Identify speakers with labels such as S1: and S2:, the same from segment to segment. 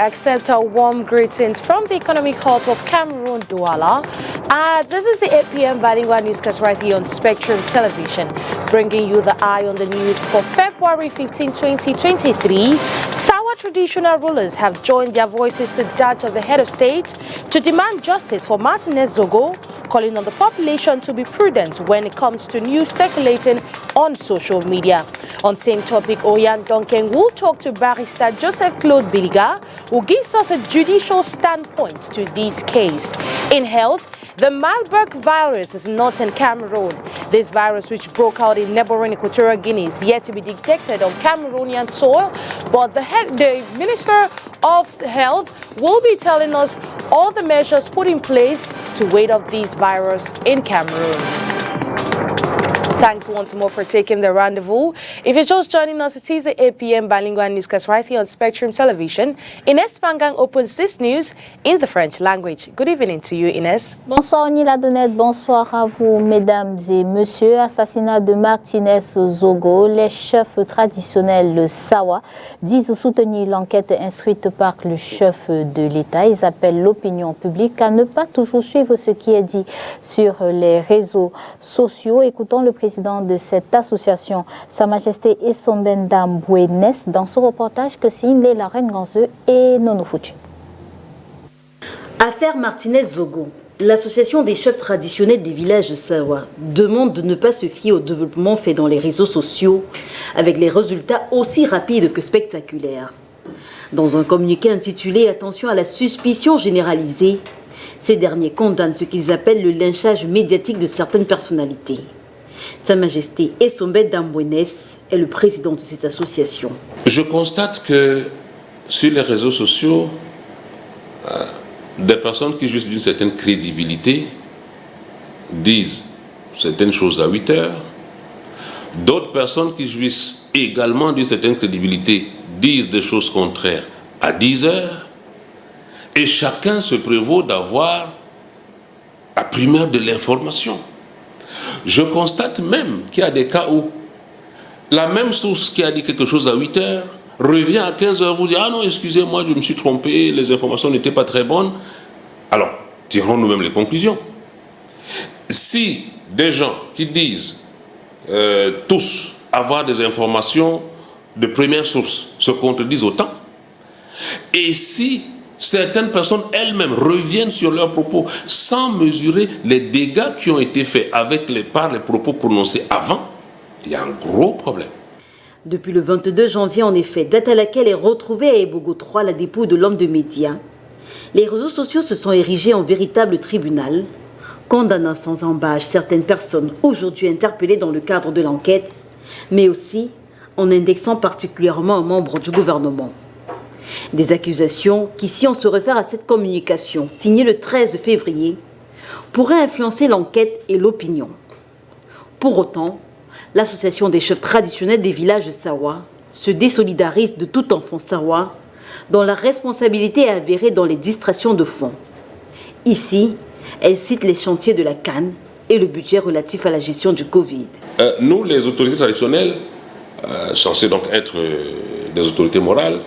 S1: accept our warm greetings from the economic hub of Cameroon, Douala. This is the 8 p.m. bilingual newscast right here on Spectrum Television, bringing you the eye on the news for February 15, 2023. Sawa traditional rulers have joined their voices to that of the head of state to demand justice for Martinez Zogo, calling on the population to be prudent when it comes to news circulating on social media. On same topic, Oyan Duncan will talk to Barrister Joseph Claude Biliga, who gives us a judicial standpoint to this case. In health, the Marburg virus is not in Cameroon. This virus, which broke out in neighboring Equatorial Guinea, is yet to be detected on Cameroonian soil, but the Minister of Health will be telling us all the measures put in place to ward off this virus in Cameroon. Thanks once more for taking the rendezvous. If you're just joining us, it is the 8 p.m. bilingual newscast right here on Spectrum Television. Ines Pangang opens this news in the French language. Good evening to you, Ines.
S2: Bonsoir, Nila Donette. Bonsoir à vous, mesdames et messieurs. Assassinat de Martinez Zogo. Les chefs traditionnels, le Sawa, disent soutenir l'enquête instruite par le chef de l'État. Ils appellent l'opinion publique à ne pas toujours suivre ce qui est dit sur les réseaux sociaux. Écoutons le président de cette association, Sa Majesté Essombenda Mbouenes, dans ce reportage que signe la Reine Ganzeux et Nono Foutu.
S3: Affaire Martinez Zogo. L'association des chefs traditionnels des villages de Sawa demande de ne pas se fier au développement fait dans les réseaux sociaux avec les résultats aussi rapides que spectaculaires. Dans un communiqué intitulé « Attention à la suspicion généralisée », ces derniers condamnent ce qu'ils appellent le lynchage médiatique de certaines personnalités. Sa Majesté Essombenda Mbouenes est le président de cette association.
S4: Je constate que sur les réseaux sociaux, des personnes qui jouissent d'une certaine crédibilité disent certaines choses à 8 heures. D'autres personnes qui jouissent également d'une certaine crédibilité disent des choses contraires à 10 heures. Et chacun se prévaut d'avoir la primeur de l'information. Je constate même qu'il y a des cas où la même source qui a dit quelque chose à 8 heures revient à 15 heures, vous dit « Ah non, excusez-moi, je me suis trompé, les informations n'étaient pas très bonnes. » Alors, tirons nous-mêmes les conclusions. Si des gens qui disent tous avoir des informations de première source se contredisent autant, et si certaines personnes elles-mêmes reviennent sur leurs propos sans mesurer les dégâts qui ont été faits par les propos prononcés avant, il y a un gros problème.
S3: Depuis le 22 janvier, en effet, date à laquelle est retrouvée à Ebogo 3 la dépouille de l'homme de médias, les réseaux sociaux se sont érigés en véritable tribunal, condamnant sans embâche certaines personnes aujourd'hui interpellées dans le cadre de l'enquête, mais aussi en indexant particulièrement un membre du gouvernement. Des accusations qui, si on se réfère à cette communication signée le 13 février, pourraient influencer l'enquête et l'opinion. Pour autant, l'association des chefs traditionnels des villages de Sawa se désolidarise de tout enfant Sawa dont la responsabilité est avérée dans les distractions de fonds. Ici, elle cite les chantiers de la CAN et le budget relatif à la gestion du Covid.
S4: Nous, les autorités traditionnelles, censées donc être des autorités morales,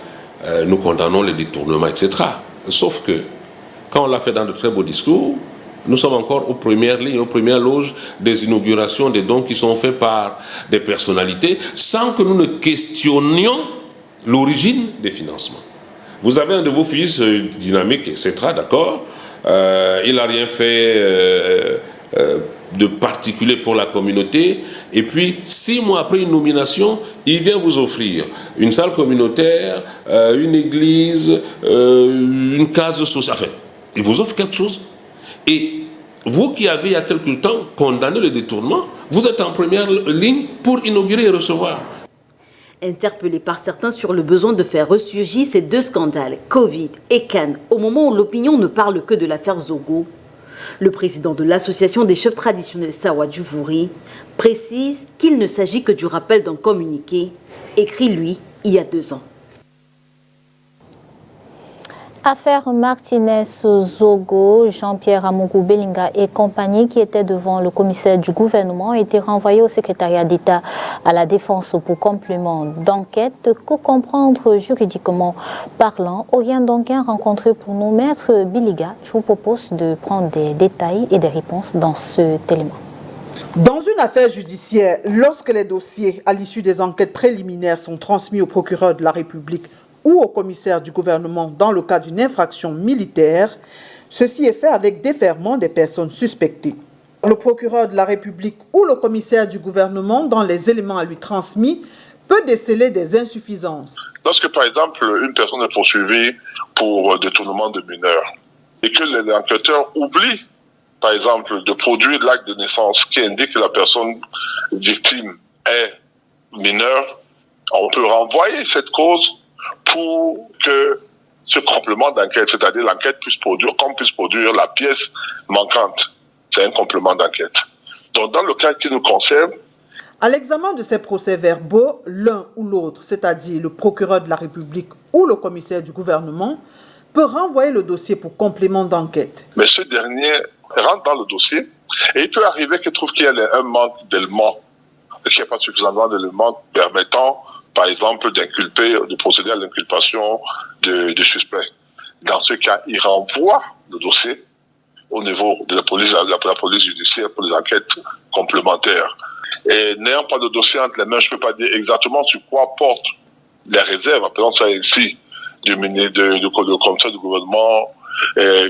S4: nous condamnons les détournements, etc. Sauf que, quand on l'a fait dans de très beaux discours, nous sommes encore aux premières lignes, aux premières loges des inaugurations, des dons qui sont faits par des personnalités, sans que nous ne questionnions l'origine des financements. Vous avez un de vos fils dynamique, etc., d'accord, il n'a rien fait de particulier pour la communauté, et puis 6 mois après une nomination, il vient vous offrir une salle communautaire, une église, une case sociale, enfin, il vous offre quelque chose. Et vous qui avez il y a quelque temps condamné le détournement, vous êtes en première ligne pour inaugurer et recevoir.
S3: Interpellé par certains sur le besoin de faire ressurgir ces deux scandales, Covid et Cannes, au moment où l'opinion ne parle que de l'affaire Zogo, le président de l'association des chefs traditionnels Sawa du Vouri précise qu'il ne s'agit que du rappel d'un communiqué, écrit lui il y a 2 ans.
S2: Affaire Martinez-Zogo, Jean-Pierre Amougou Belinga et compagnie qui étaient devant le commissaire du gouvernement ont été renvoyés au secrétariat d'État à la défense pour complément d'enquête. Que comprendre juridiquement parlant? Aurien Donguin rencontré pour nous, Maître Belinga. Je vous propose de prendre des détails et des réponses dans cet élément.
S5: Dans une affaire judiciaire, lorsque les dossiers à l'issue des enquêtes préliminaires sont transmis au procureur de la République ou au commissaire du gouvernement dans le cas d'une infraction militaire, ceci est fait avec déferment des personnes suspectées. Le procureur de la République ou le commissaire du gouvernement, dans les éléments à lui transmis, peut déceler des insuffisances.
S6: Lorsque, par exemple, une personne est poursuivie pour détournement de mineurs et que l'enquêteur oublie, par exemple, de produire l'acte de naissance qui indique que la personne victime est mineure, on peut renvoyer cette cause pour que ce complément d'enquête, c'est-à-dire l'enquête puisse produire, comme puisse produire la pièce manquante. C'est un complément d'enquête. Donc, dans le cas qui nous concerne,
S5: à l'examen de ces procès-verbaux, l'un ou l'autre, c'est-à-dire le procureur de la République ou le commissaire du gouvernement, peut renvoyer le dossier pour complément d'enquête.
S6: Mais ce dernier rentre dans le dossier et il peut arriver qu'il trouve qu'il y a un manque d'éléments, qu'il n'y a pas suffisamment d'éléments permettant, par exemple, d'inculper, de procéder à l'inculpation de suspects. Dans ce cas, il renvoie le dossier au niveau de la police judiciaire pour les enquêtes complémentaires. Et n'ayant pas de dossier entre les mains, je ne peux pas dire exactement sur quoi portent les réserves, appelons ça ici, du commissaire du gouvernement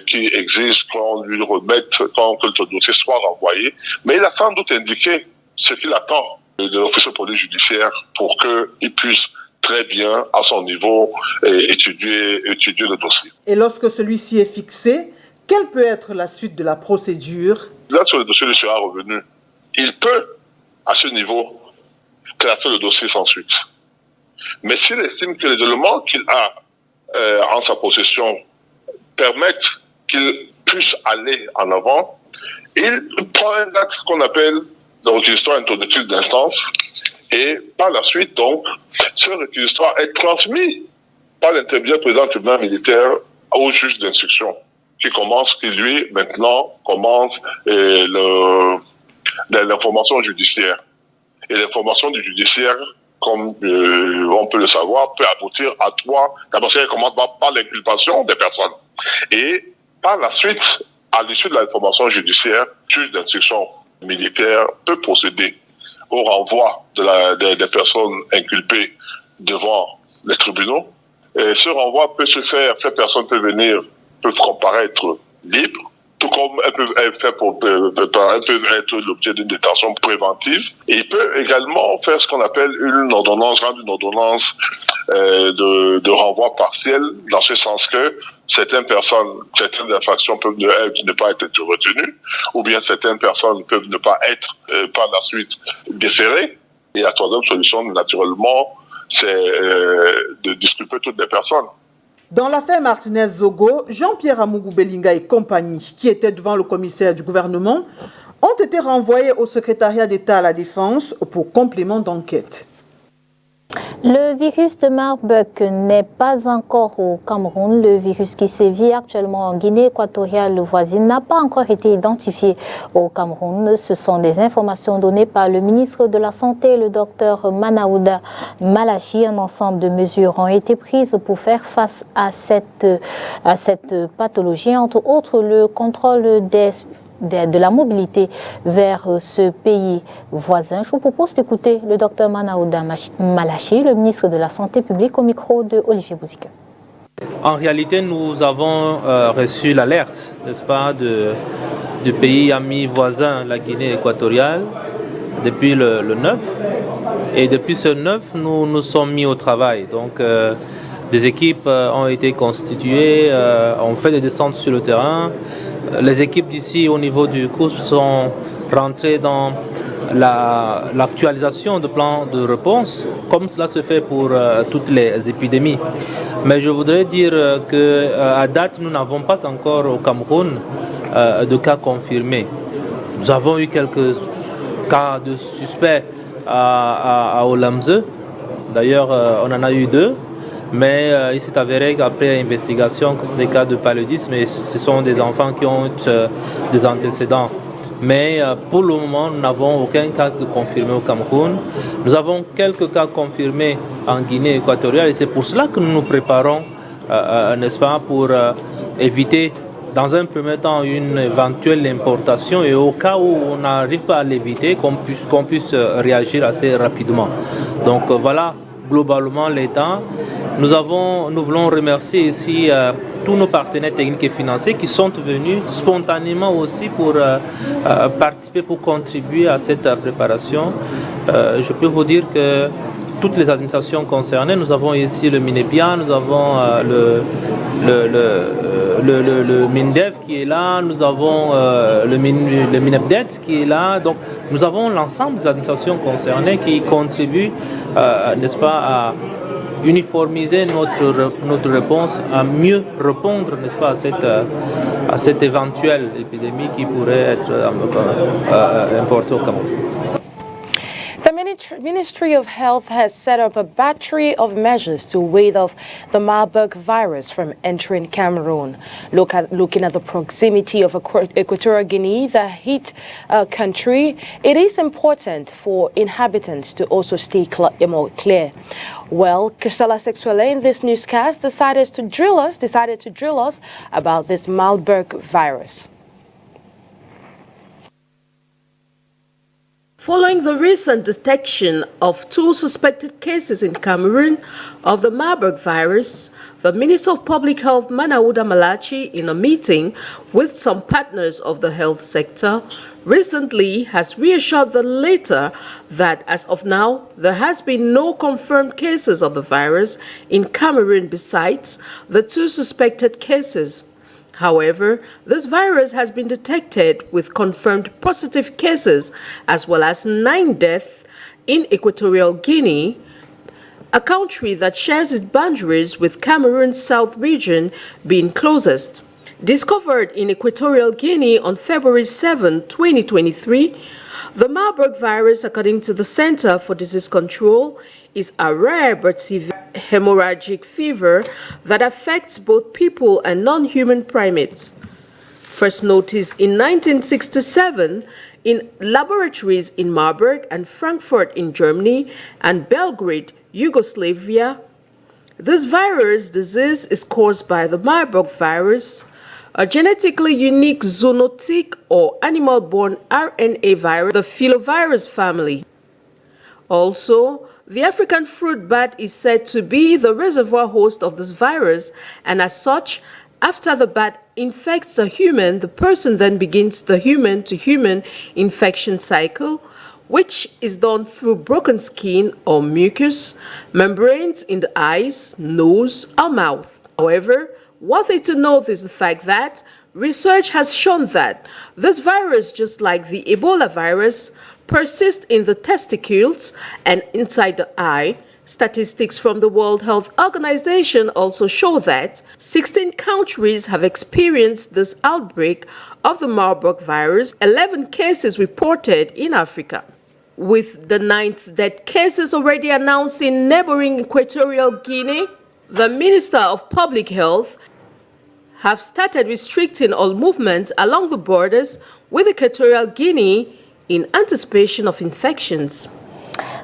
S6: qui exige qu'on lui remette, que le dossier soit renvoyé. Mais il a sans doute indiqué ce qu'il attend de l'officier de police judiciaire pour qu'il puisse très bien, à son niveau, étudier le dossier.
S5: Et lorsque celui-ci est fixé, quelle peut être la suite de la procédure?
S6: Là, sur le dossier sera revenu. Il peut, à ce niveau, classer le dossier sans suite. Mais s'il estime que les éléments qu'il a en sa possession permettent qu'il puisse aller en avant, il prend un acte qu'on appelle le réquisitoire introductif d'instance et par la suite, donc, ce réquisitoire est transmis par l'intermédiaire président du tribunal militaire au juge d'instruction qui lui, maintenant, commence l'information judiciaire. Et l'information du judiciaire, comme on peut le savoir, peut aboutir à trois. D'abord, ça commence par l'inculpation des personnes. Et par la suite, à l'issue de l'information judiciaire, le juge d'instruction militaire peut procéder au renvoi des personnes inculpées devant les tribunaux. Et ce renvoi peut se faire, ces personnes peuvent comparaître libres, tout comme elles peuvent être l'objet d'une détention préventive. Et il peut également faire ce qu'on appelle une ordonnance de renvoi partiel, dans ce sens que certaines infractions peuvent ne pas être retenues, ou bien certaines personnes peuvent ne pas être par la suite déférées. Et la troisième solution, naturellement, c'est de disculper toutes les personnes.
S5: Dans l'affaire Martinez-Zogo, Jean-Pierre Amougou Belinga et compagnie, qui étaient devant le commissaire du gouvernement, ont été renvoyés au secrétariat d'État à la Défense pour complément d'enquête.
S2: Le virus de Marburg n'est pas encore au Cameroun. Le virus qui sévit actuellement en Guinée équatoriale voisine n'a pas encore été identifié au Cameroun. Ce sont des informations données par le ministre de la Santé, le docteur Manaouda Malachi. Un ensemble de mesures ont été prises pour faire face à cette pathologie, entre autres le contrôle de la mobilité vers ce pays voisin. Je vous propose d'écouter le docteur Manaouda Malachi, le ministre de la Santé publique, au micro de Olivier Bouzika.
S7: En réalité, nous avons reçu l'alerte, n'est-ce pas, du pays ami voisin, la Guinée équatoriale, depuis le 9. Et depuis ce 9, nous nous sommes mis au travail. Donc, des équipes ont été constituées, on fait des descentes sur le terrain. Les équipes d'ici au niveau du COUSP sont rentrées dans l'actualisation de plans de réponse, comme cela se fait pour toutes les épidémies. Mais je voudrais dire qu'à date, nous n'avons pas encore au Cameroun de cas confirmés. Nous avons eu quelques cas de suspects à Oulamze. D'ailleurs, on en a eu 2. Mais il s'est avéré qu'après investigation, que c'est des cas de paludisme, et ce sont des enfants qui ont des antécédents. Mais pour le moment, nous n'avons aucun cas confirmé au Cameroun. Nous avons quelques cas confirmés en Guinée équatoriale et c'est pour cela que nous nous préparons, n'est-ce pas, pour éviter dans un premier temps une éventuelle importation et au cas où on n'arrive pas à l'éviter, qu'on puisse réagir assez rapidement. Donc voilà globalement l'état. Nous voulons remercier ici tous nos partenaires techniques et financiers qui sont venus spontanément aussi pour participer, pour contribuer à cette préparation. Je peux vous dire que toutes les administrations concernées, nous avons ici le MINEPIA, nous avons le MINDEF qui est là, nous avons le MINEPDET qui est là. Donc nous avons l'ensemble des administrations concernées qui contribuent, n'est-ce pas, à uniformiser notre réponse, à mieux répondre, n'est-ce pas, à cette éventuelle épidémie qui pourrait être importée au Cameroun.
S1: The Ministry of Health has set up a battery of measures to ward off the Marburg virus from entering Cameroon. Looking at the proximity of Equatorial Guinea, the heat country, it is important for inhabitants to also stay clear. Well, Cristela Sexuele in this newscast decided to drill us about this Marburg virus.
S8: Following the recent detection of 2 suspected cases in Cameroon of the Marburg virus, the Minister of Public Health, Manawuda Malachi, in a meeting with some partners of the health sector, recently has reassured the latter that as of now, there has been no confirmed cases of the virus in Cameroon besides the 2 suspected cases. However, this virus has been detected with confirmed positive cases as well as 9 deaths in Equatorial Guinea, a country that shares its boundaries with Cameroon's south region being closest. Discovered in Equatorial Guinea on February 7, 2023, the Marburg virus, according to the Center for Disease Control, is a rare but severe hemorrhagic fever that affects both people and non-human primates. First noticed in 1967 in laboratories in Marburg and Frankfurt in Germany and Belgrade, Yugoslavia, this virus disease is caused by the Marburg virus, a genetically unique zoonotic or animal-borne RNA virus, the filovirus family. Also, the African fruit bat is said to be the reservoir host of this virus, and as such, after the bat infects a human, the person then begins the human-to-human infection cycle, which is done through broken skin or mucous membranes in the eyes, nose, or mouth. However, worthy to note is the fact that research has shown that this virus, just like the Ebola virus, persists in the testicles and inside the eye. Statistics from the World Health Organization also show that 16 countries have experienced this outbreak of the Marburg virus, 11 cases reported in Africa. With the 9th death cases already announced in neighboring Equatorial Guinea, the Minister of Public Health have started restricting all movements along the borders with Equatorial Guinea in anticipation of infections.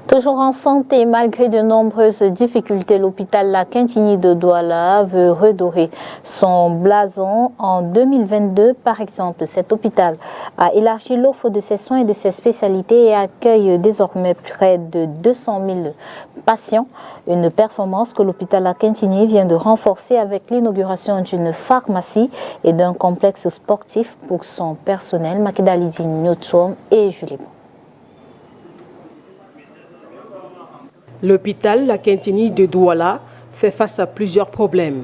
S2: Toujours en santé, malgré de nombreuses difficultés, l'hôpital La Quintigny de Douala veut redorer son blason. En 2022, par exemple, cet hôpital a élargi l'offre de ses soins et de ses spécialités et accueille désormais près de 200 000 patients. Une performance que l'hôpital La Quintigny vient de renforcer avec l'inauguration d'une pharmacie et d'un complexe sportif pour son personnel. Makeda Lydie Nyotom et Julie Bon.
S9: L'hôpital La Quintigny de Douala fait face à plusieurs problèmes.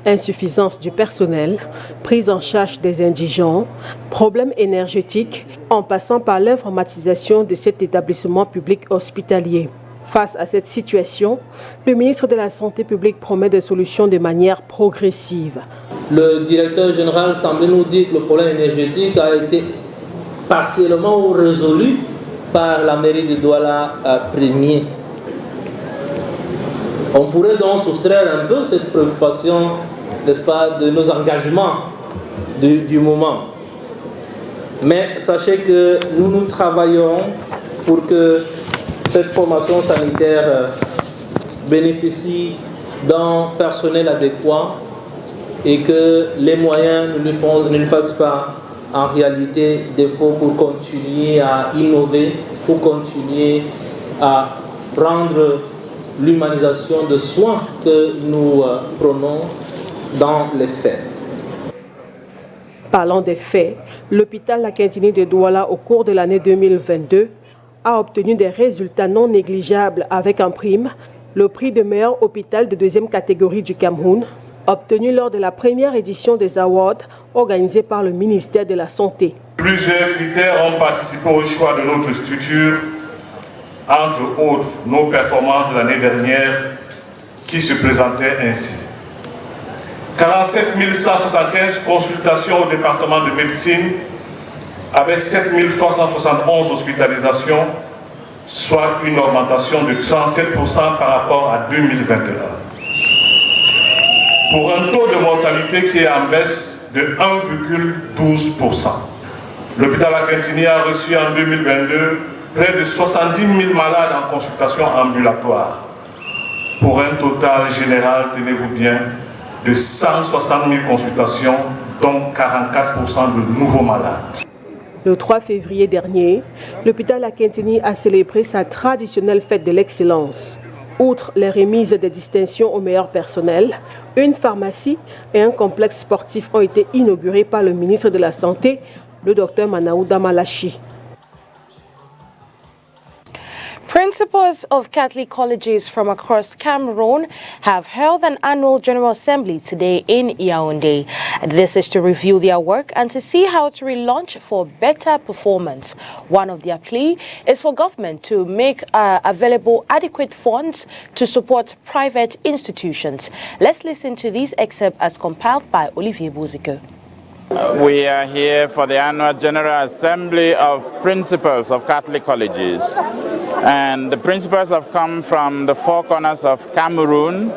S9: Insuffisance du personnel, prise en charge des indigents, problèmes énergétiques, en passant par l'informatisation de cet établissement public hospitalier. Face à cette situation, le ministre de la Santé publique promet des solutions de manière progressive.
S10: Le directeur général semblait nous dire que le problème énergétique a été partiellement résolu par la mairie de Douala premier. On pourrait donc soustraire un peu cette préoccupation, n'est-ce pas, de nos engagements du moment. Mais sachez que nous travaillons pour que cette formation sanitaire bénéficie d'un personnel adéquat et que les moyens ne lui fassent pas en réalité défaut pour continuer à innover, pour continuer à rendre l'humanisation de soins que nous prenons dans les faits.
S9: Parlant des faits, l'hôpital La Quintini de Douala au cours de l'année 2022 a obtenu des résultats non négligeables avec en prime le prix de meilleur hôpital de deuxième catégorie du Cameroun, obtenu lors de la première édition des Awards organisée par le ministère de la Santé.
S11: Plusieurs critères ont participé au choix de notre structure, entre autres nos performances de l'année dernière qui se présentaient ainsi. 47 175 consultations au département de médecine avec 7 371 hospitalisations, soit une augmentation de 37% par rapport à 2021. Pour un taux de mortalité qui est en baisse de 1,12%. L'hôpital La Quintini a reçu en 2022 près de 70 000 malades en consultation ambulatoire, pour un total général, tenez-vous bien, de 160 000 consultations, dont 44% de nouveaux malades.
S9: Le 3 février dernier, l'hôpital La Quintini a célébré sa traditionnelle fête de l'excellence. Outre les remises des distinctions au meilleur personnel, une pharmacie et un complexe sportif ont été inaugurés par le ministre de la Santé, le Dr Manaouda Malachi.
S1: Principals of Catholic colleges from across Cameroon have held an annual General Assembly today in Yaoundé. This is to review their work and to see how to relaunch for better performance. One of their plea is for government to make available adequate funds to support private institutions. Let's listen to these excerpts as compiled by Olivier Bouzike.
S12: We are here for the annual General Assembly of Principals of Catholic colleges. And the principals have come from the four corners of Cameroon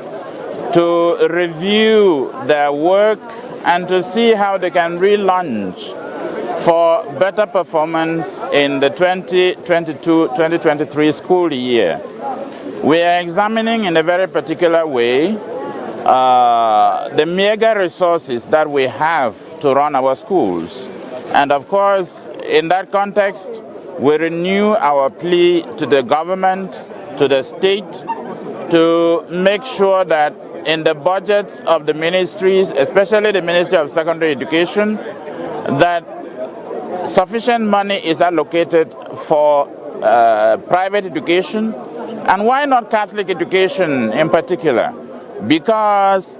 S12: to review their work and to see how they can relaunch for better performance in the 2022-2023 school year. We are examining in a very particular way the meager resources that we have to run our schools. And of course, in that context, we renew our plea to the government, to the state, to make sure that in the budgets of the ministries, especially the Ministry of Secondary Education, that sufficient money is allocated for private education, and why not Catholic education in particular? Because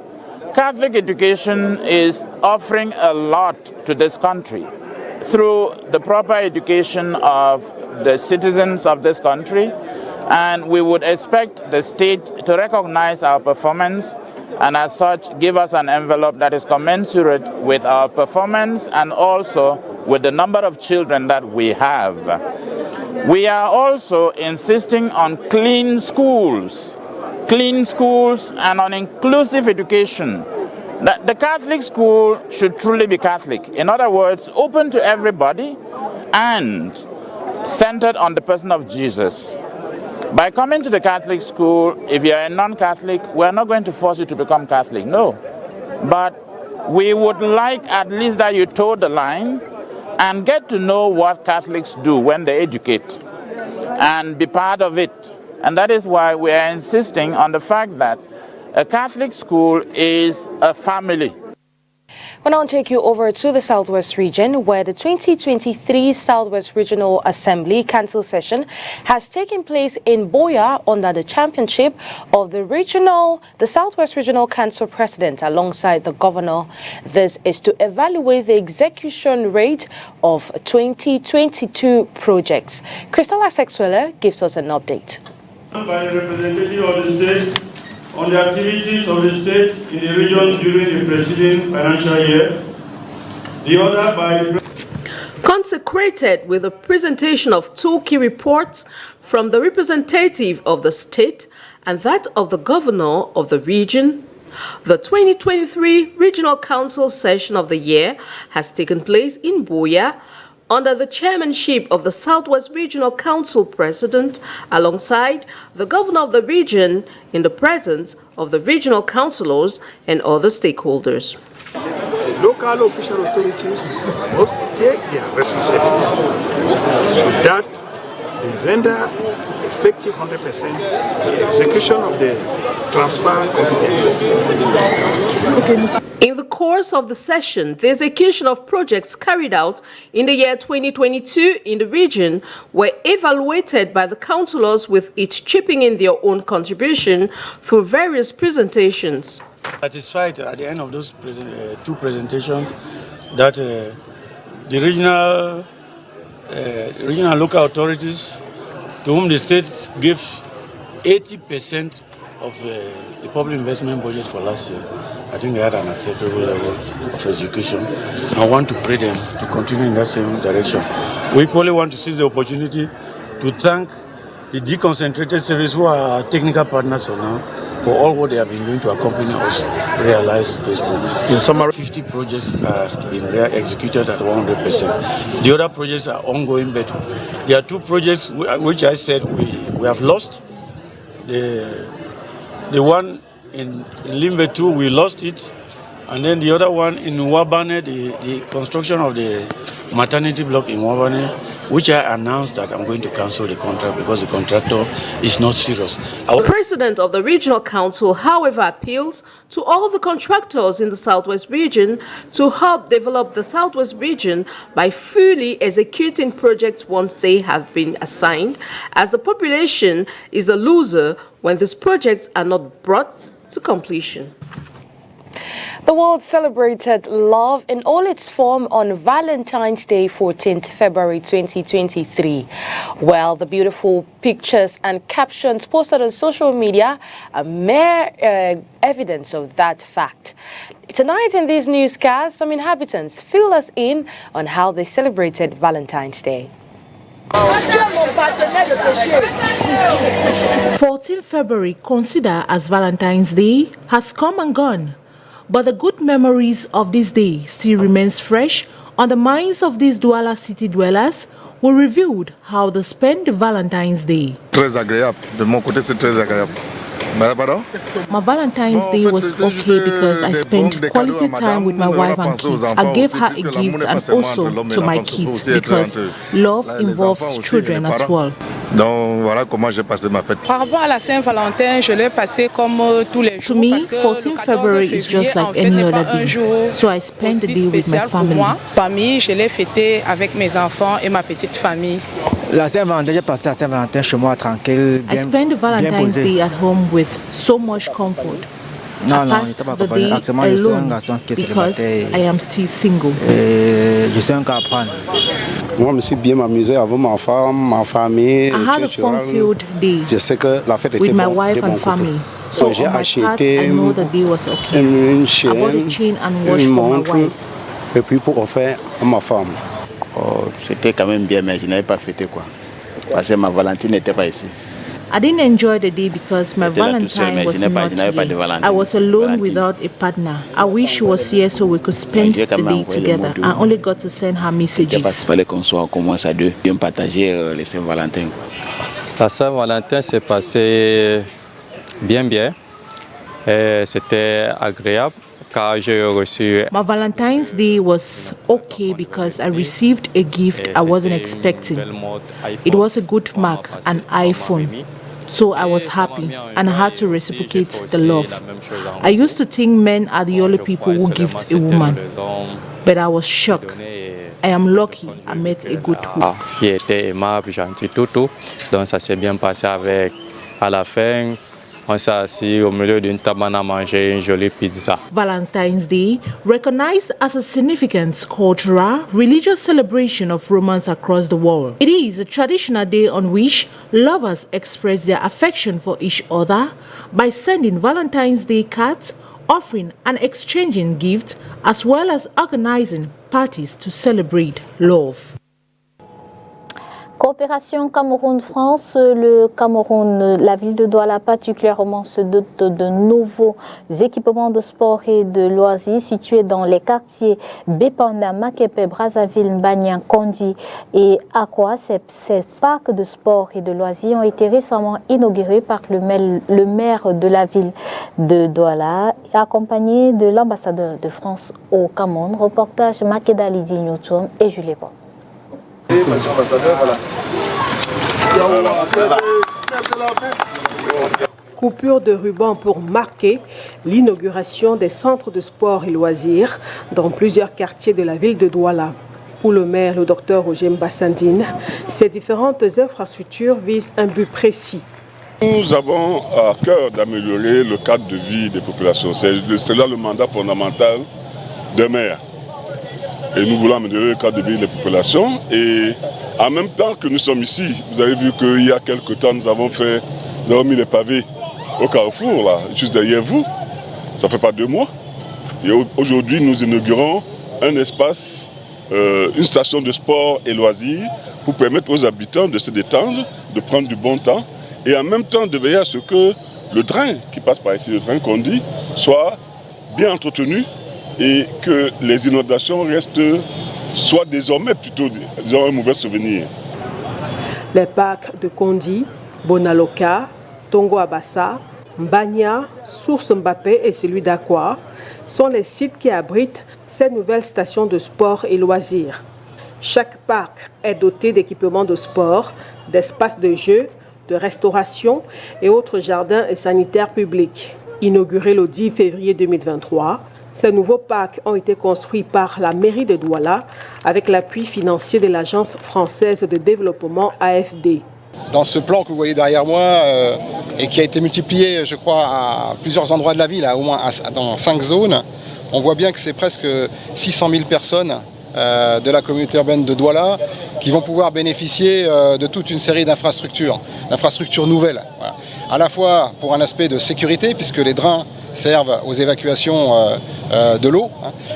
S12: Catholic education is offering a lot to this country through the proper education of the citizens of this country, and we would expect the state to recognize our performance and as such give us an envelope that is commensurate with our performance and also with the number of children that we have. We are also insisting on clean schools and on inclusive education. The Catholic school should truly be Catholic. In other words, open to everybody and centered on the person of Jesus. By coming to the Catholic school, if you're a non-Catholic, we're not going to force you to become Catholic, no. But we would like at least that you toe the line and get to know what Catholics do when they educate and be part of it. And that is why we are insisting on the fact that a Catholic school is a family.
S1: We'll now take you over to the Southwest region, where the 2023 Southwest Regional Assembly Council session has taken place in Boya under the championship of the Southwest Regional Council President alongside the Governor. This is to evaluate the execution rate of 2022 projects. Cristela Sexwelle gives us an update.
S13: By the representative of the state on the activities of the state in the region during the preceding financial year. The other by the
S8: consecrated with the presentation of two key reports from the representative of the state and that of the governor of the region. The 2023 Regional Council session of the year has taken place in Buea under the chairmanship of the Southwest Regional Council President, alongside the governor of the region, in the presence of the regional councillors and other stakeholders.
S14: Local official authorities must take their responsibility so that they render effective 100% the execution of the transfer competences.
S8: In the course of the session, the execution of projects carried out in the year 2022 in the region were evaluated by the councillors, with each chipping in their own contribution through various presentations.
S14: Satisfied at the end of those two presentations that the regional local authorities, to whom the state gives 80% of the public investment budget for last year, I think they had an acceptable level of execution. I want to pray them to continue in that same direction. We equally want to seize the opportunity to thank the deconcentrated service, who are our technical partners for now, for all what they have been doing to accompany us realize this project. In summary, 50 projects have been executed at 100%. The other projects are ongoing, but there are two projects which I said we have lost. The one in Limbe 2, we lost it, and then the other one in Wabane, the construction of the maternity block in Wabane, which I announced that I'm going to cancel the contract because the contractor is not serious.
S8: The president of the regional council, however, appeals to all the contractors in the Southwest region to help develop the Southwest region by fully executing projects once they have been assigned, as the population is the loser when these projects are not brought to completion.
S1: The world celebrated love in all its form on Valentine's Day, 14th February 2023. Well, the beautiful pictures and captions posted on social media are mere evidence of that fact. Tonight in this newscast, some inhabitants fill us in on how they celebrated Valentine's Day.
S15: 14th February, considered as Valentine's Day, has come and gone. But the good memories of this day still remains fresh on the minds of these Douala city dwellers, who revealed how they spent the Valentine's Day.
S16: Très agréable. De mon côté, c'est très agréable.
S15: My Valentine's Day was okay because I spent quality time with my wife and kids. I gave her a gift and also to my kids because love involves children as well.
S16: Donc voilà comment j'ai passé ma fête.
S17: Par rapport à la Saint-Valentin, je l'ai passé comme tous les jours.
S15: To me, 14th February is just like any other day. So I spend the day with my family.
S17: Famille, je l'ai fêté avec mes enfants et ma petite famille.
S18: La Saint-Valentin, j'ai passé la Saint-Valentin chez moi tranquille.
S15: I spent the Valentine's Day at home with so much comfort.
S18: Non,
S15: I passed the day alone because I am still single.
S18: Je sais encore apprendre.
S19: Moi, je me suis bien amusé avec ma femme, ma famille.
S15: I had a fun-filled day
S19: Je sais que la fête était
S15: with my
S19: bonne,
S15: wife
S19: de mon
S15: and
S19: côté.
S15: family. So
S19: j'ai
S15: on my part,
S19: acheté
S15: I know the day was okay.
S19: une
S15: I
S19: chaîne,
S15: bought a chain and watch
S19: une
S15: for my
S19: montre,
S15: wife.
S19: et puis pour offrir à ma femme.
S12: Oh, c'était quand même bien, mais je n'avais pas fêté quoi. Parce que ma Valentine n'était pas ici.
S15: I didn't enjoy the day because my Valentine was not here. I was alone without a partner. I wish she was here so we could spend the day together. I only got to send her messages.
S12: Parce qu'il fallait qu'on soit, commence à deux, bien partager les Saint-Valentin.
S20: La Saint-Valentin s'est passée bien. C'était agréable. Car j'ai reçu.
S15: My Valentine's Day was okay because I received a gift I wasn't expecting. It was a good mark, an iPhone. So I was happy and I had to reciprocate the love. I used to think men are the only people who gift a woman, but I was shocked. I am lucky I met a good woman.
S20: Qui était aimable, gentil, tout. Donc ça s'est bien passé avec. À la fin, on s'est assis au milieu d'une table à manger une jolie pizza.
S15: Valentine's Day, recognized as a significant cultural, religious celebration of romance across the world. It is a traditional day on which lovers express their affection for each other by sending Valentine's Day cards, offering and exchanging gifts, as well as organizing parties to celebrate love.
S2: Coopération Cameroun-France, le Cameroun, la ville de Douala particulièrement se dote de nouveaux équipements de sport et de loisirs situés dans les quartiers Bépanda, Makepe, Brazzaville, Mbagnan, Kondi et Akwa. Ces parcs de sport et de loisirs ont été récemment inaugurés par le maire de la ville de Douala, accompagné de l'ambassadeur de France au Cameroun. Reportage Makeda Lidi Newton et Julie Bon.
S9: Coupure de ruban pour marquer l'inauguration des centres de sport et loisirs dans plusieurs quartiers de la ville de Douala. Pour le maire, le docteur Roger Mbassandine, ces différentes infrastructures visent un but précis.
S21: Nous avons à cœur d'améliorer le cadre de vie des populations. C'est là le mandat fondamental des maires. Et nous voulons améliorer le cadre de vie des populations. Et en même temps que nous sommes ici, vous avez vu qu'il y a quelques temps, nous avons mis les pavés au carrefour, là, juste derrière vous. Ça ne fait pas 2 mois. Et aujourd'hui, nous inaugurons un espace, une station de sport et loisirs pour permettre aux habitants de se détendre, de prendre du bon temps et en même temps de veiller à ce que le train qui passe par ici, le train qu'on dit, soit bien entretenu et que les inondations soient désormais plutôt un mauvais souvenir.
S9: Les parcs de Kondi, Bonaloka, Tongo Abassa, Mbagnan, Source Mbappé et celui d'Akwa sont les sites qui abritent ces nouvelles stations de sport et loisirs. Chaque parc est doté d'équipements de sport, d'espaces de jeu, de restauration et autres jardins et sanitaires publics. Inaugurés le 10 février 2023, ces nouveaux parcs ont été construits par la mairie de Douala avec l'appui financier de l'Agence française de développement AFD.
S22: Dans ce plan que vous voyez derrière moi et qui a été multiplié, je crois, à plusieurs endroits de la ville, au moins dans 5 zones, on voit bien que c'est presque 600 000 personnes de la communauté urbaine de Douala qui vont pouvoir bénéficier de toute une série d'infrastructures nouvelles. Voilà. À la fois pour un aspect de sécurité, puisque les drains servent aux évacuations de l'eau,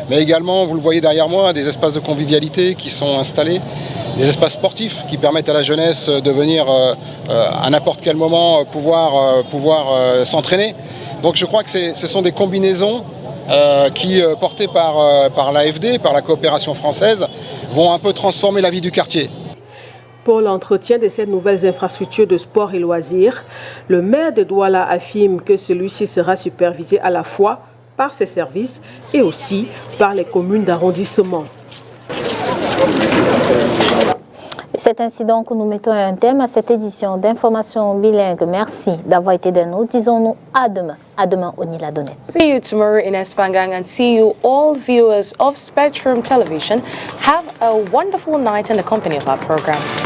S22: mais également, vous le voyez derrière moi, des espaces de convivialité qui sont installés, des espaces sportifs qui permettent à la jeunesse de venir à n'importe quel moment pouvoir s'entraîner. Donc je crois que ce sont des combinaisons qui, portées par l'AFD, par la coopération française, vont un peu transformer la vie du quartier.
S9: Pour l'entretien de ces nouvelles infrastructures de sport et loisirs, le maire de Douala affirme que celui-ci sera supervisé à la fois par ses services et aussi par les communes d'arrondissement.
S2: Cet incident que nous mettons un thème à cette édition d'information bilingue. Merci d'avoir été des nôtres. Disons-nous à demain. À demain, Onila Donet.
S1: See you tomorrow in Espangang and see you all viewers of Spectrum Television. Have a wonderful night in the company of our programs.